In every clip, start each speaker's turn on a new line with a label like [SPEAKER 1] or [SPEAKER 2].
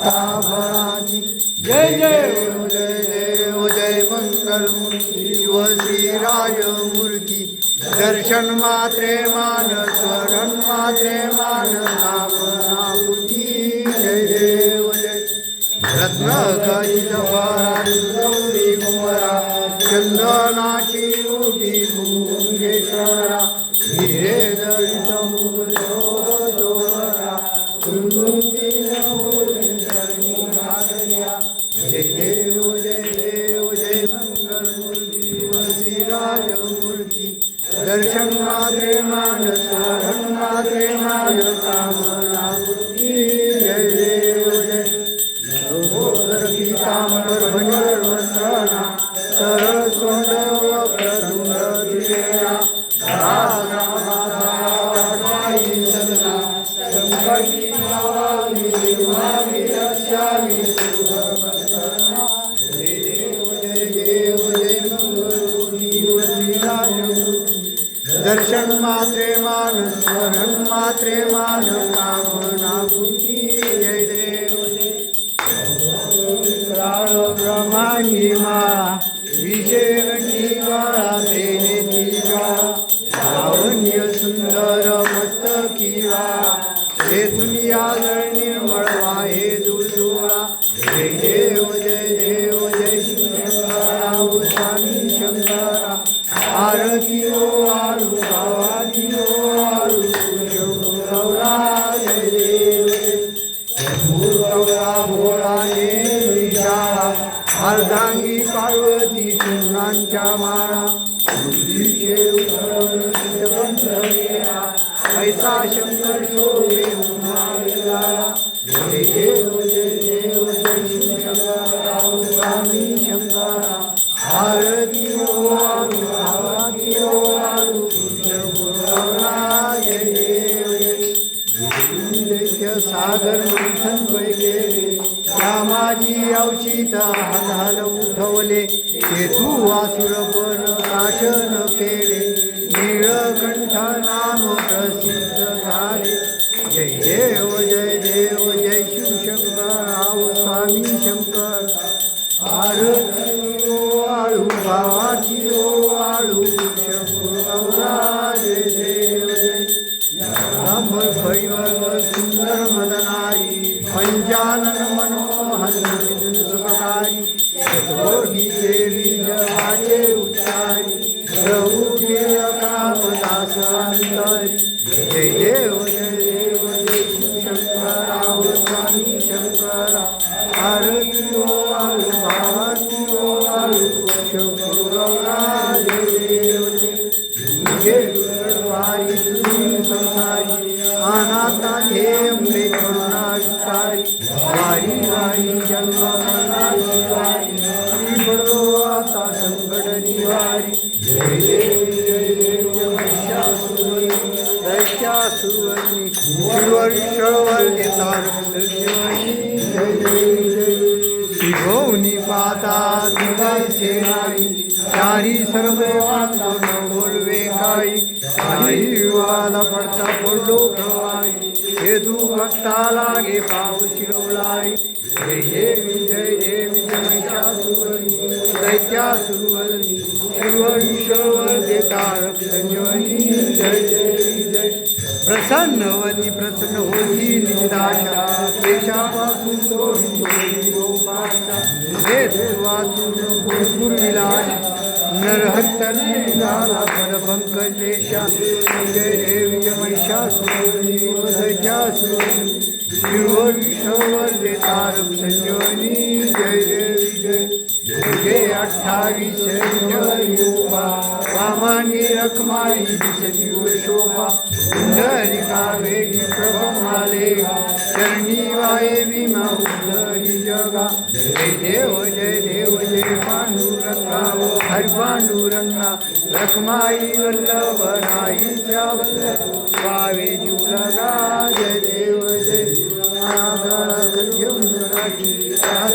[SPEAKER 1] भराजी जय जय जय देव जय मंगलमूर्ती व श्रीराज मूर्ती दर्शन मात्रे मान स्वरण मात्रे मान नाम नामुती जय देव जय रत्न खचित गौरी कुमरा चंदनाची उठी भुंगेश्वरा हिरे दलित मुकुटोरा कुंकुंती जय देव जय मंगलमूर्ती व श्रीराज मूर्ती दर्शन मात्रे मान स्वरण मात्रे मान कामना मूर्ती जय देव जय पीतांबर भंजरवंदना सरस्वंदव प्रधुंड दिवेरा राधाई सदना संकटी भावामी मामी रक्षामी जय देव जय मंगलमूर्ती व श्रीराज दर्शन मात्रे मान स्वरण मात्रे मान कामना पूर्ती जय देव ब्रह्मांडी माळा विजयगंडी माळा तेनेची ज्वाळा लावण्य सुंदर मस्तकी वाळा तेथून यादळ निर्मळ वाहे दुर्जुळा जय देव जय शिवशंकरा स्वामी शंकरा आरती ओ आळू भावाती ओ आळू गौरा जय देव गौरा भोळा अर्धांगी पार्वती चूर्णांच्या माळा बुद्धीचे ऐसा शंकर शोभे उन्हाळा जय देव जय शिवशंकरा स्वामी शंकरा आरती ओ आळू भावाती ओ आळू गौरा जय देव सागर मंथन वैगेरे रामाजी अवचित हाल उठवले तेथू वासुर पण शासन केले नीळकंठ नाम प्रसिद्ध झाले जय देव जय शिवशंकरा स्वामी शंकर आरती ओ आळू भावाची ओ आळू गौरा जय देव जय सुंदर मदनारी पंचानन मनोहन सुखकारी शतकोटी देवी जवाचे उच्चारी प्रभू कामदास अंतरी जय देव जय शिवशंकरा स्वामी शंकरा आरती ओ आळू भावाती ओ आळू गौरा जय देव जय संसारी अनाथा धेम्रे करुणाकारी वारी वारी जन्म मरणाची श्री पडो आता संकट निवारी जय देव दैत्यासुरवनी शिवर्षवर देतार जय शिवनी पाता दिवाय सेनाई चारी सर्व वांदो न बोलवे काही वादा पडता पडलो प्रवाई हेतू भक्ता लागे पाव शिरोलाई जय देवी महिषासुरनी दैत्यासुरवनी शिवर्षवर देतार संजीवनी जय जय प्रसन्नवती प्रसन्न होती निदाशा देशापासून सोडी गोपाशा वेद वाचून गुरुविलास नरहत्तरी झाला पदपंकजेशा जय देवी महिषासुरनी दैत्यासुरनी शिवशंकर देतारक संजीवनी जय देवी जय 28 योगा वामानी रखमाई दिसती शोभा कुंडलिका वेगी प्रभमाले चरणी वाये भीमा उद्धरी जगा जय देव जय पांडुरंगा हर पांडुरंगा रखमाई वल्लभ राईच्या वल्लभ वावे जुलगा जय देव जय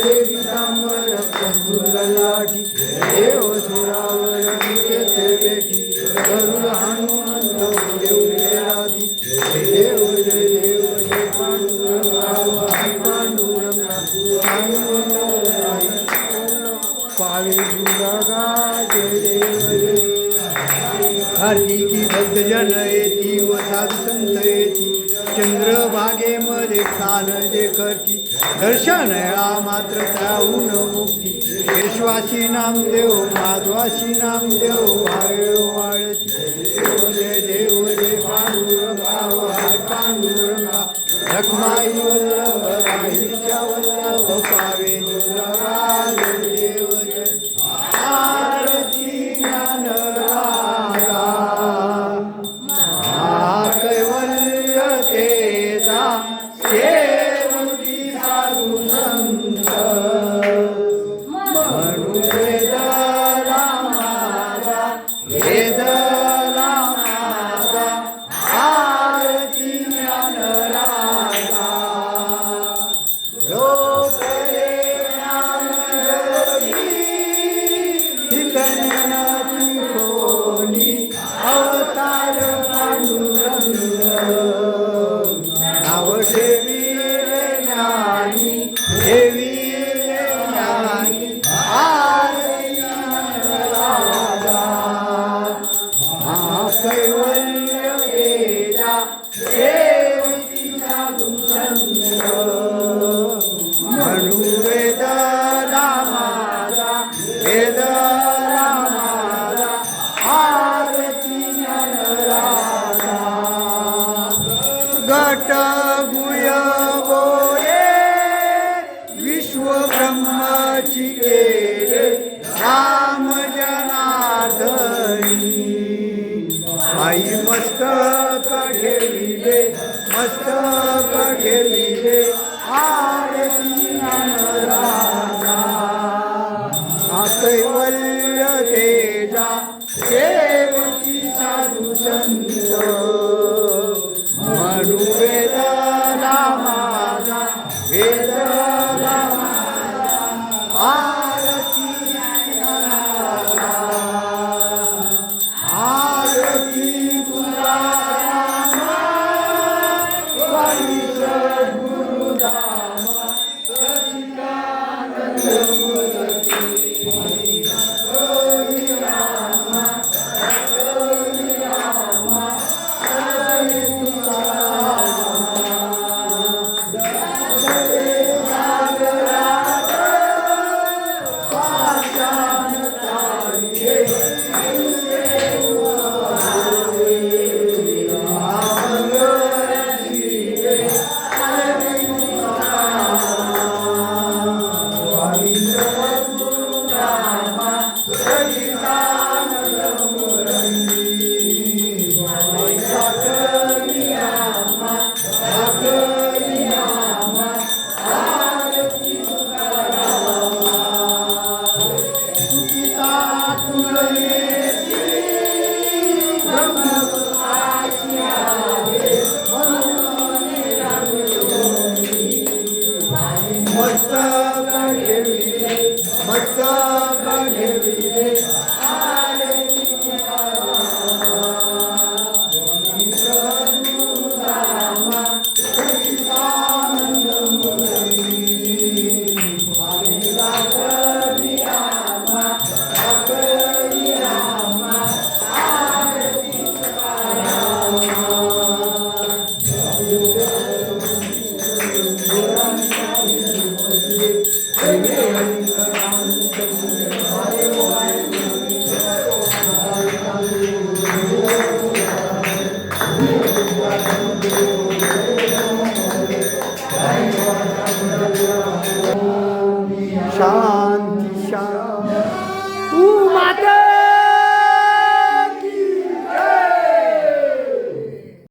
[SPEAKER 1] देवी तांबर कस्तुरलाठी देव सुरावर बेटी गरुड हनुमंत देवले राधी जय देव जय पांडुरंगा पावे दुर्गा जय देव जय कार्तिकी भक्तजन येती व साधू संत येती चंद्रभागेमध्ये स्नान जे करती दर्शन या मात्र त्याहून मुक्ती केशवासी नामदेव माधवासी नामदेव भावे वाळती देव जय पांडुरंगा पांडुरंगा रखमाई वल्लभ राहीच्या वल्लभ पावे दुर्गा जय देव जय आरती ज्ञान राधा कैवल्य तेजा सेवकी साधू संत म्हणून वेद रामाचा वेद रामाचा आरती ज्ञान राधा लोकले ज्ञान योगी ठिकाणी कोणी अवतार पांडुरंग नाव ठेविले ज्ञानी ठेविले ज्ञानी आरती राधा कैवल्य वेदा सेवकी साधू संत म्हणू वेद रामाचा वेद रामाचा आरती राधा गट गुय बोले विश्व ब्रह्मची केले राम जनार्दनी आई मस्तक ठेविले मस्तक ठेविले आरती राधा कैवल्य तेजा सेवकी साधू संत म्हणू वेद रामाचा वेद रामाचा आरती राधा आरती तुला रामा स्वामी सद्गुरु दामा सच्चिदानंद मूर्ती हरी रामा हरी रामा हरे शांति